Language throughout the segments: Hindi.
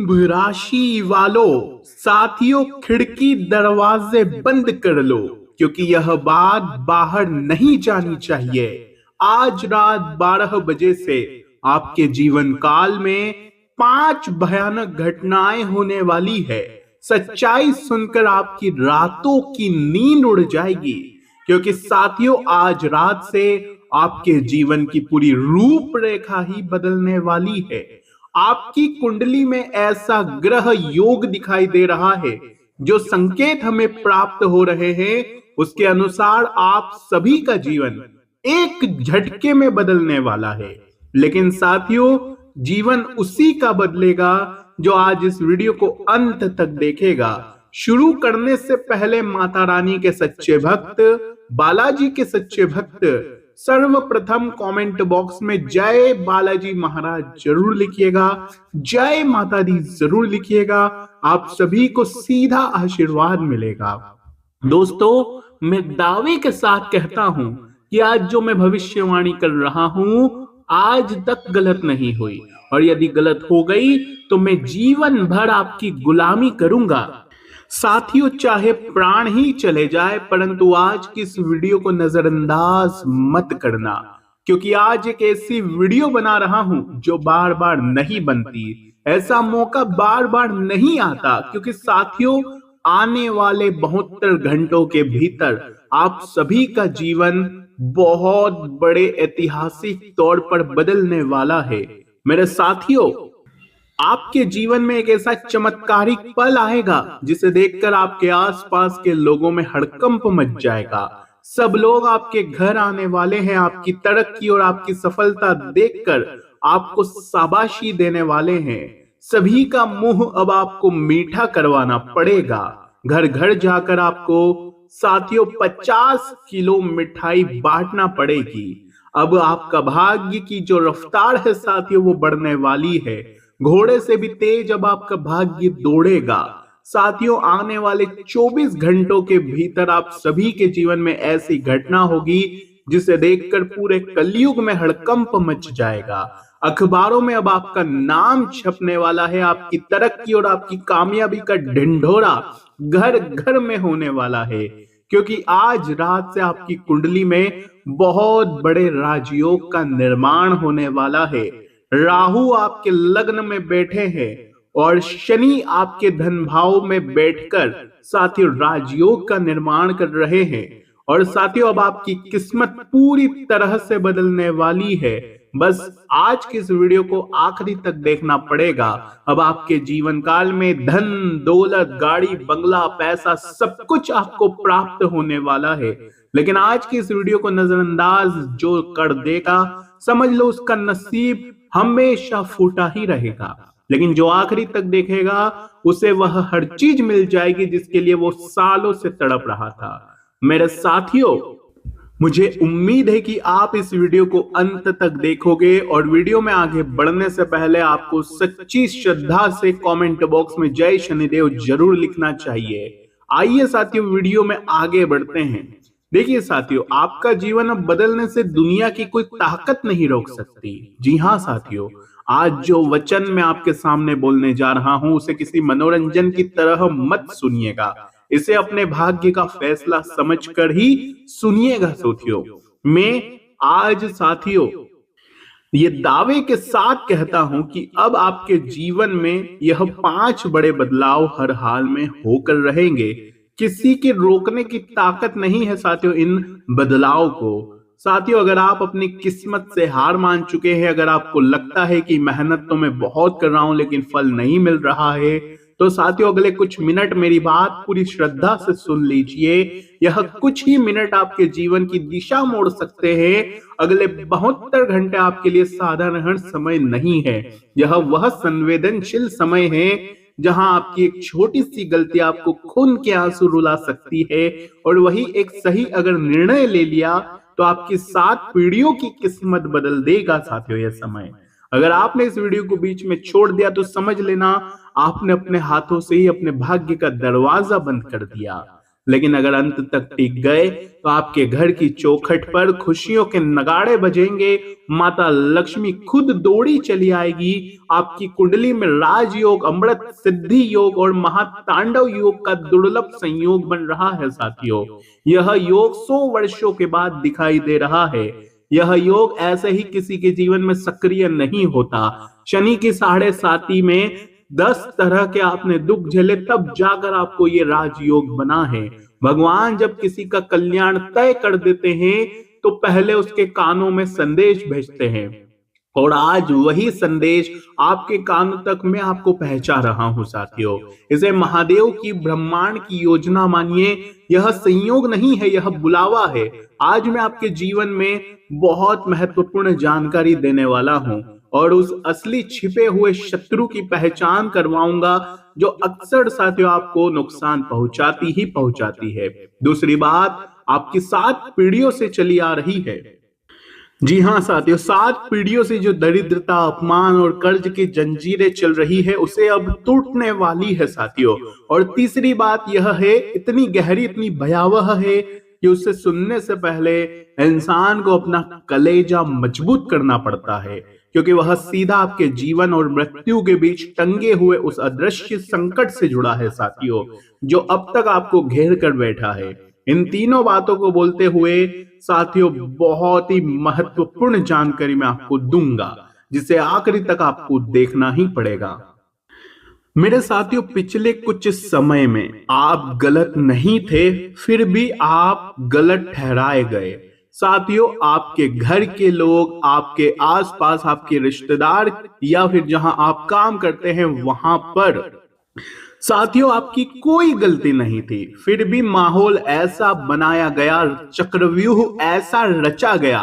कुंभ राशि वालों, साथियों, खिड़की दरवाजे बंद कर लो, क्योंकि यह बात बाहर नहीं जानी चाहिए। आज रात 12 बजे से आपके जीवन काल में 5 भयानक घटनाएं होने वाली है। सच्चाई सुनकर आपकी रातों की नींद उड़ जाएगी, क्योंकि साथियों आज रात से आपके जीवन की पूरी रूपरेखा ही बदलने वाली है। आपकी कुंडली में ऐसा ग्रह योग दिखाई दे रहा है, जो संकेत हमें प्राप्त हो रहे हैं उसके अनुसार आप सभी का जीवन एक झटके में बदलने वाला है। लेकिन साथियों, जीवन उसी का बदलेगा जो आज इस वीडियो को अंत तक देखेगा। शुरू करने से पहले माता रानी के सच्चे भक्त, बालाजी के सच्चे भक्त सर्वप्रथम कमेंट बॉक्स में जय बालाजी महाराज जरूर लिखिएगा, जय माता दी जरूर लिखिएगा। आप सभी को सीधा आशीर्वाद मिलेगा। दोस्तों, मैं दावे के साथ कहता हूं कि आज जो मैं भविष्यवाणी कर रहा हूं आज तक गलत नहीं हुई, और यदि गलत हो गई तो मैं जीवन भर आपकी गुलामी करूंगा। साथियों, चाहे प्राण ही चले जाए, परंतु आज की इस वीडियो को नजरअंदाज मत करना, क्योंकि आज एक ऐसी वीडियो बना रहा हूं जो बार बार नहीं बनती। ऐसा मौका बार बार नहीं आता, क्योंकि साथियों आने वाले 72 घंटों के भीतर आप सभी का जीवन बहुत बड़े ऐतिहासिक तौर पर बदलने वाला है। मेरे साथियों, आपके जीवन में एक ऐसा चमत्कारिक पल आएगा जिसे देखकर आपके आसपास के लोगों में हड़कंप मच जाएगा। सब लोग आपके घर आने वाले हैं, आपकी तरक्की और आपकी सफलता देखकर आपको शाबाशी देने वाले हैं। सभी का मुंह अब आपको मीठा करवाना पड़ेगा। घर घर जाकर आपको साथियों 50 किलो मिठाई बांटना पड़ेगी। अब आपका भाग्य की जो रफ्तार है साथियों वो बढ़ने वाली है। घोड़े से भी तेज अब आपका भाग्य दौड़ेगा। साथियों, आने वाले 24 घंटों के भीतर आप सभी के जीवन में ऐसी घटना होगी जिसे देखकर पूरे कलयुग में हड़कंप मच जाएगा। अखबारों में अब आपका नाम छपने वाला है। आपकी तरक्की और आपकी कामयाबी का ढिंढोरा घर घर में होने वाला है, क्योंकि आज रात से आपकी कुंडली में बहुत बड़े राजयोग का निर्माण होने वाला है। राहु आपके लग्न में बैठे हैं और शनि आपके धन भाव में बैठकर साथियों राजयोग का निर्माण कर रहे हैं। और साथियों अब आपकी किस्मत पूरी तरह से बदलने वाली है। बस आज की इस वीडियो को आखिरी तक देखना पड़ेगा। अब आपके जीवन काल में धन, दौलत, गाड़ी, बंगला, पैसा सब कुछ आपको प्राप्त होने वाला है। लेकिन आज की इस वीडियो को नजरअंदाज जो कर देगा, समझ लो उसका नसीब हमेशा फूटा ही रहेगा। लेकिन जो आखिरी तक देखेगा उसे वह हर चीज मिल जाएगी जिसके लिए वो सालों से तड़प रहा था। मेरे साथियों, मुझे उम्मीद है कि आप इस वीडियो को अंत तक देखोगे, और वीडियो में आगे बढ़ने से पहले आपको सच्ची श्रद्धा से कमेंट बॉक्स में जय शनिदेव जरूर लिखना चाहिए। आइए साथियों वीडियो में आगे बढ़ते हैं। देखिए साथियों, आपका जीवन अब बदलने से दुनिया की कोई ताकत नहीं रोक सकती। जी हाँ साथियों, आज जो वचन मैं आपके सामने बोलने जा रहा हूं उसे किसी मनोरंजन की तरह मत सुनिएगा। इसे अपने भाग्य का फैसला समझकर ही सुनिएगा साथियों। मैं आज साथियों ये दावे के साथ कहता हूं कि अब आपके जीवन में यह 5 बड़े बदलाव हर हाल में होकर रहेंगे। किसी के रोकने की ताकत नहीं है साथियों इन बदलाव को। साथियों, अगर आप अपनी किस्मत से हार मान चुके हैं, अगर आपको लगता है कि मेहनत तो मैं बहुत कर रहा हूं लेकिन फल नहीं मिल रहा है, तो साथियों अगले कुछ मिनट मेरी बात पूरी श्रद्धा से सुन लीजिए। यह कुछ ही मिनट आपके जीवन की दिशा मोड़ सकते हैं। अगले 72 घंटे आपके लिए साधारण समय नहीं है। यह वह संवेदनशील समय है जहां आपकी एक छोटी सी गलती आपको खून के आंसू रुला सकती है, और वही एक सही अगर निर्णय ले लिया तो आपकी 7 पीढ़ियों की किस्मत बदल देगा। साथियों यह समय अगर आपने इस वीडियो को बीच में छोड़ दिया तो समझ लेना आपने अपने हाथों से ही अपने भाग्य का दरवाजा बंद कर दिया। लेकिन अगर अंत तक टिक गए तो आपके घर की चौखट पर खुशियों के नगाड़े बजेंगे, माता लक्ष्मी खुद दौड़ी चली आएगी। आपकी कुंडली में राजयोग, अमृत सिद्धि योग और महातांडव योग का दुर्लभ संयोग बन रहा है साथियों। यह योग 100 वर्षों के बाद दिखाई दे रहा है। यह योग ऐसे ही किसी के जीवन में सक्रिय नहीं होता। शनि की 7.5 में 10 तरह के आपने दुख झेले तब जाकर आपको ये राजयोग बना है। भगवान जब किसी का कल्याण तय कर देते हैं तो पहले उसके कानों में संदेश भेजते हैं, और आज वही संदेश आपके कानों तक मैं आपको पहुंचा रहा हूं साथियों। इसे महादेव की ब्रह्मांड की योजना मानिए। यह संयोग नहीं है, यह बुलावा है। आज मैं आपके जीवन में बहुत महत्वपूर्ण जानकारी देने वाला हूं और उस असली छिपे हुए शत्रु की पहचान करवाऊंगा जो अक्सर साथियों आपको नुकसान पहुंचाती ही पहुंचाती है। दूसरी बात, आपकी 7 पीढ़ियों से चली आ रही है। जी हाँ साथियों, 7 पीढ़ियों से जो दरिद्रता, अपमान और कर्ज की जंजीरें चल रही है उसे अब टूटने वाली है साथियों। और तीसरी बात यह है, इतनी गहरी, इतनी भयावह है कि उसे सुनने से पहले इंसान को अपना कलेजा मजबूत करना पड़ता है, क्योंकि वह सीधा आपके जीवन और मृत्यु के बीच टंगे हुए उस अदृश्य संकट से जुड़ा है साथियों, जो अब तक आपको घेर कर बैठा है। इन तीनों बातों को बोलते हुए साथियों बहुत ही महत्वपूर्ण जानकारी मैं आपको दूंगा, जिसे आखिरी तक आपको देखना ही पड़ेगा। मेरे साथियों, पिछले कुछ समय में आप गलत नहीं थे, फिर भी आप गलत ठहराए गए। साथियों, आपके घर के लोग, आपके आसपास आपके रिश्तेदार या फिर जहां आप काम करते हैं वहां पर साथियों आपकी कोई गलती नहीं थी, फिर भी माहौल ऐसा बनाया गया, चक्रव्यूह ऐसा रचा गया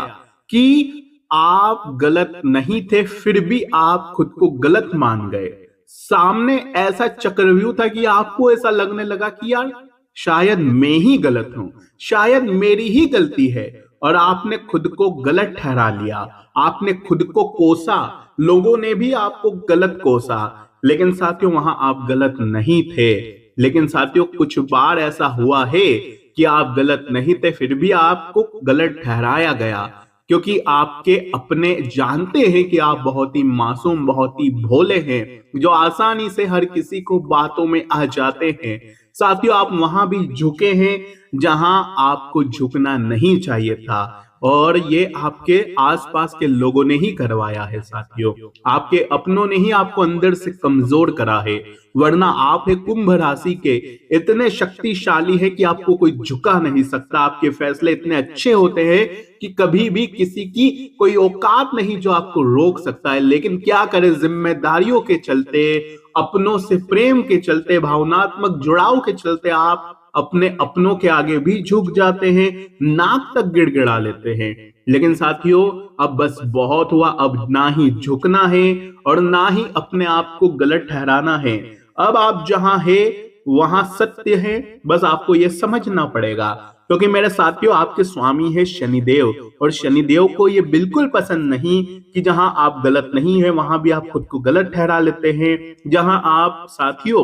कि आप गलत नहीं थे, फिर भी आप खुद को गलत मान गए। सामने ऐसा चक्रव्यूह था कि आपको ऐसा लगने लगा कि यार शायद मैं ही गलत हूं, शायद मेरी ही गलती है, और आपने खुद को गलत ठहरा लिया। आपने खुद को कोसा, लोगों ने भी आपको गलत कोसा, लेकिन साथियों वहां आप गलत नहीं थे। लेकिन साथियों कुछ बार ऐसा हुआ है कि आप गलत नहीं थे, फिर भी आपको गलत ठहराया गया, क्योंकि आपके अपने जानते हैं कि आप बहुत ही मासूम, बहुत ही भोले हैं, जो आसानी से हर किसी को बातों में आ जाते हैं। साथियों आप वहां भी झुके हैं जहां आपको झुकना नहीं चाहिए था, और ये आपके आसपास के लोगों ने ही करवाया है साथियों। आपके अपनों ने ही आपको अंदर से कमजोर करा है, वरना आप है कुंभ राशि के, इतने शक्तिशाली है कि आपको कोई झुका नहीं सकता। आपके फैसले इतने अच्छे होते हैं कि कभी भी किसी की कोई औकात नहीं जो आपको रोक सकता है। लेकिन क्या करें, जिम्मेदारियों के चलते, अपनों से प्रेम के चलते, भावनात्मक जुड़ाव के चलते आप अपने अपनों के आगे भी झुक जाते हैं, नाक तक गिड़गिड़ा लेते हैं। लेकिन साथियों अब बस बहुत हुआ, अब ना ही झुकना है और ना ही अपने आप को गलत ठहराना है। अब आप जहां है वहां सत्य है, बस आपको यह समझना पड़ेगा, क्योंकि मेरे साथियों आपके स्वामी है शनिदेव, और शनिदेव को यह बिल्कुल पसंद नहीं कि जहां आप गलत नहीं है वहां भी आप खुद को गलत ठहरा लेते हैं। जहां आप साथियों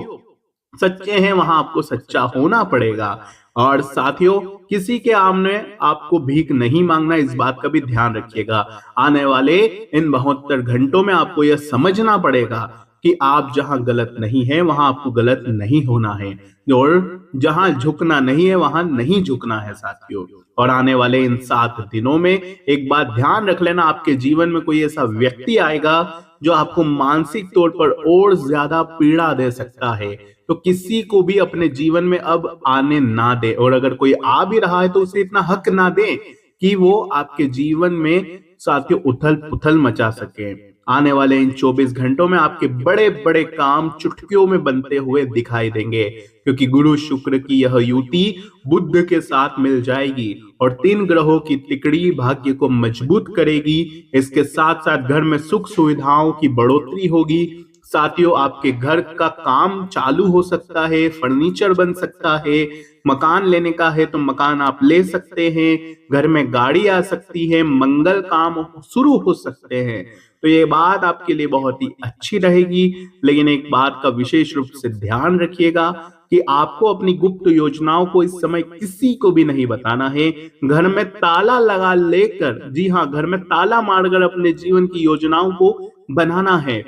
सच्चे हैं वहां आपको सच्चा होना पड़ेगा। और साथियों किसी के सामने आपको भीख नहीं मांगना, इस बात का भी ध्यान रखिएगा। आने वाले इन 72 घंटों में आपको यह समझना पड़ेगा कि आप जहां गलत नहीं है वहां आपको गलत नहीं होना है, और जहां झुकना नहीं है वहां नहीं झुकना है साथियों। और आने वाले इन 7 दिनों में एक बात ध्यान रख लेना, आपके जीवन में कोई ऐसा व्यक्ति आएगा जो आपको मानसिक तौर पर और ज्यादा पीड़ा दे सकता है। तो किसी को भी अपने जीवन में अब आने ना दे, और अगर कोई आ भी रहा है तो उसे इतना हक ना दे कि वो आपके जीवन में साथियों उथल पुथल मचा सके। आने वाले इन 24 घंटों में आपके बड़े बड़े काम चुटकियों में बनते हुए दिखाई देंगे, क्योंकि गुरु शुक्र की यह युति बुध के साथ मिल जाएगी और 3 ग्रहों की तिकड़ी भाग्य को मजबूत करेगी। इसके साथ साथ घर में सुख सुविधाओं की बढ़ोतरी होगी। साथियों आपके घर का काम चालू हो सकता है, फर्नीचर बन सकता है, मकान लेने का है तो मकान आप ले सकते हैं, घर में गाड़ी आ सकती है, मंगल काम शुरू हो सकते हैं। तो ये बात आपके लिए बहुत ही अच्छी रहेगी। लेकिन एक बात का विशेष रूप से ध्यान रखिएगा, कि आपको अपनी गुप्त योजनाओं को इस समय किसी को भी नहीं बताना है। घर में ताला लगा लेकर, जी हाँ, घर में ताला मारकर अपने जीवन की योजनाओं को बनाना है।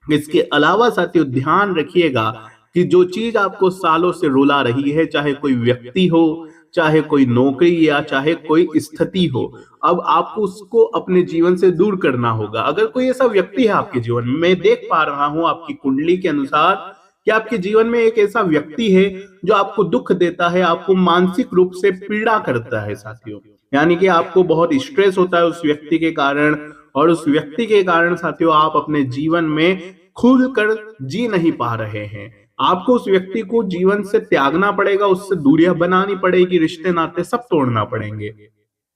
इसके अलावा साथियों ध्यान रखिएगा कि जो चीज आपको सालों से रुला रही है, चाहे कोई व्यक्ति हो, चाहे कोई नौकरी या चाहे कोई स्थिति हो, अब आपको उसको अपने जीवन से दूर करना होगा। अगर कोई ऐसा व्यक्ति है आपके जीवन में, मैं देख पा रहा हूं आपकी कुंडली के अनुसार कि आपके जीवन में एक ऐसा व्यक्ति है जो आपको दुख देता है, आपको मानसिक रूप से पीड़ा करता है साथियों। यानी कि आपको बहुत स्ट्रेस होता है उस व्यक्ति के कारण, और उस व्यक्ति के कारण साथियों आप अपने जीवन में खुलकर जी नहीं पा रहे हैं। आपको उस व्यक्ति को जीवन से त्यागना पड़ेगा, उससे दूरियां बनानी पड़ेगी, रिश्ते नाते सब तोड़ना पड़ेंगे।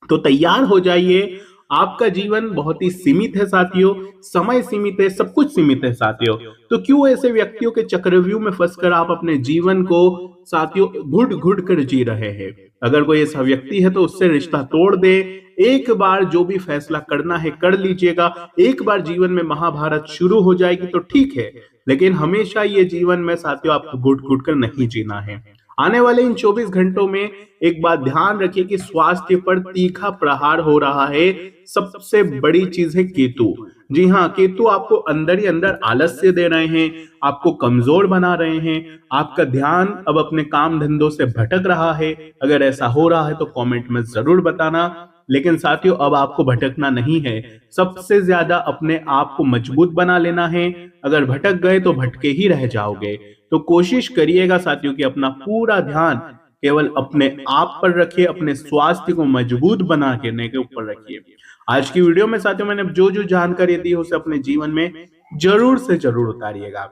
तो तैयार हो जाइए। आपका जीवन बहुत ही सीमित है साथियों, समय सीमित है, सब कुछ सीमित है साथियों। तो क्यों ऐसे व्यक्तियों के चक्रव्यूह में फंसकर आप अपने जीवन को साथियों घुट घुट कर जी रहे हैं? अगर कोई ऐसा व्यक्ति है तो उससे रिश्ता तोड़ दे। एक बार जो भी फैसला करना है कर लीजिएगा। एक बार जीवन में महाभारत शुरू हो जाएगी तो ठीक है, लेकिन हमेशा ये जीवन में साथियों आपको घुट घुट कर नहीं जीना है। आने वाले इन 24 घंटों में एक बात ध्यान रखिए कि स्वास्थ्य पर तीखा प्रहार हो रहा है। सबसे बड़ी चीज है केतु। जी हाँ, केतु आपको अंदर ही अंदर आलस्य दे रहे हैं, आपको कमजोर बना रहे हैं, आपका ध्यान अब अपने काम धंधों से भटक रहा है। अगर ऐसा हो रहा है तो कमेंट में जरूर बताना। लेकिन साथियों अब आपको भटकना नहीं है, सबसे ज्यादा अपने आप को मजबूत बना लेना है। अगर भटक गए तो भटके ही रह जाओगे। तो कोशिश करिएगा साथियों कि अपना पूरा ध्यान केवल अपने आप पर रखिए, अपने स्वास्थ्य को मजबूत बना के ऊपर रखिए। आज की वीडियो में साथियों मैंने जो जो जानकारी दी है उसे अपने जीवन में जरूर से जरूर उतारिएगा।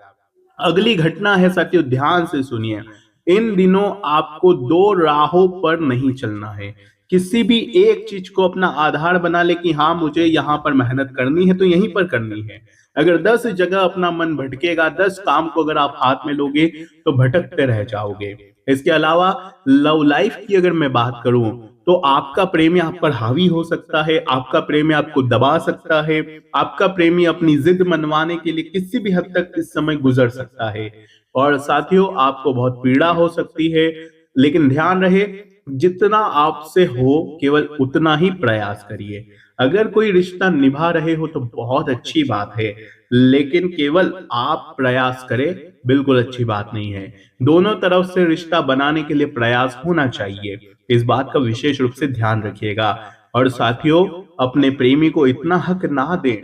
अगली घटना है साथियों, ध्यान से सुनिए। इन दिनों आपको दो राहों पर नहीं चलना है। किसी भी एक चीज को अपना आधार बना ले कि हाँ मुझे यहाँ पर मेहनत करनी है तो यहीं पर करनी है। अगर 10 जगह अपना मन भटकेगा, 10 काम को अगर आप हाथ में लोगे तो भटकते रह जाओगे। इसके अलावा लव लाइफ की अगर मैं बात करूं तो आपका प्रेमी आप पर हावी हो सकता है, आपका प्रेमी आपको दबा सकता है, आपका प्रेमी अपनी जिद मनवाने के लिए किसी भी हद तक इस समय गुजर सकता है। और साथियों आपको बहुत पीड़ा हो सकती है, लेकिन ध्यान रहे जितना आपसे हो केवल उतना ही प्रयास करिए। अगर कोई रिश्ता निभा रहे हो तो बहुत अच्छी बात है, लेकिन केवल आप प्रयास करें बिल्कुल अच्छी बात नहीं है। दोनों तरफ से रिश्ता बनाने के लिए प्रयास होना चाहिए। इस बात का विशेष रूप से ध्यान रखिएगा। और साथियों अपने प्रेमी को इतना हक ना दें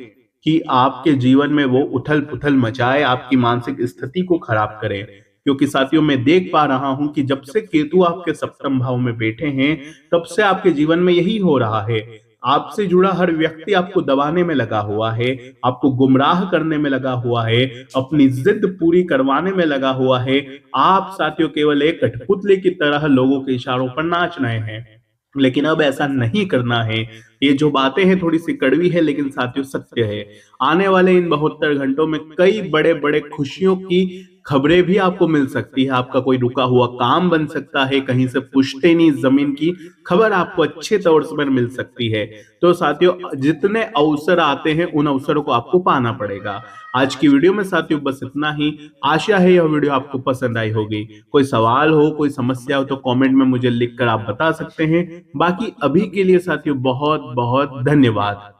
कि आपके जीवन में वो उथल पुथल मचाए, आपकी मानसिक स्थिति को खराब करे। क्योंकि साथियों मैं देख पा रहा हूं कि जब से केतु आपके सप्तम भाव में बैठे हैं तब से आपके जीवन में यही हो रहा है। आपसे जुड़ा हर व्यक्ति आपको दबाने में लगा हुआ है, आपको गुमराह करने में लगा हुआ है, अपनी जिद पूरी करवाने में लगा हुआ है। आप साथियों केवल एक कठपुतली की तरह लोगों के इशारों पर नाच रहे हैं, लेकिन अब ऐसा नहीं करना है। ये जो बातें हैं थोड़ी सी कड़वी है लेकिन साथियों सत्य है। आने वाले इन 72 घंटों में कई बड़े बड़े खुशियों की खबरें भी आपको मिल सकती है। आपका कोई रुका हुआ काम बन सकता है, कहीं से पुश्तैनी जमीन की खबर आपको अच्छे तौर पर मिल सकती है। तो साथियों जितने अवसर आते हैं उन अवसरों को आपको पाना पड़ेगा। आज की वीडियो में साथियों बस इतना ही। आशा है यह वीडियो आपको पसंद आई होगी। कोई सवाल हो, कोई समस्या हो तो कमेंट में मुझे लिखकर आप बता सकते हैं। बाकी अभी के लिए साथियों बहुत बहुत धन्यवाद।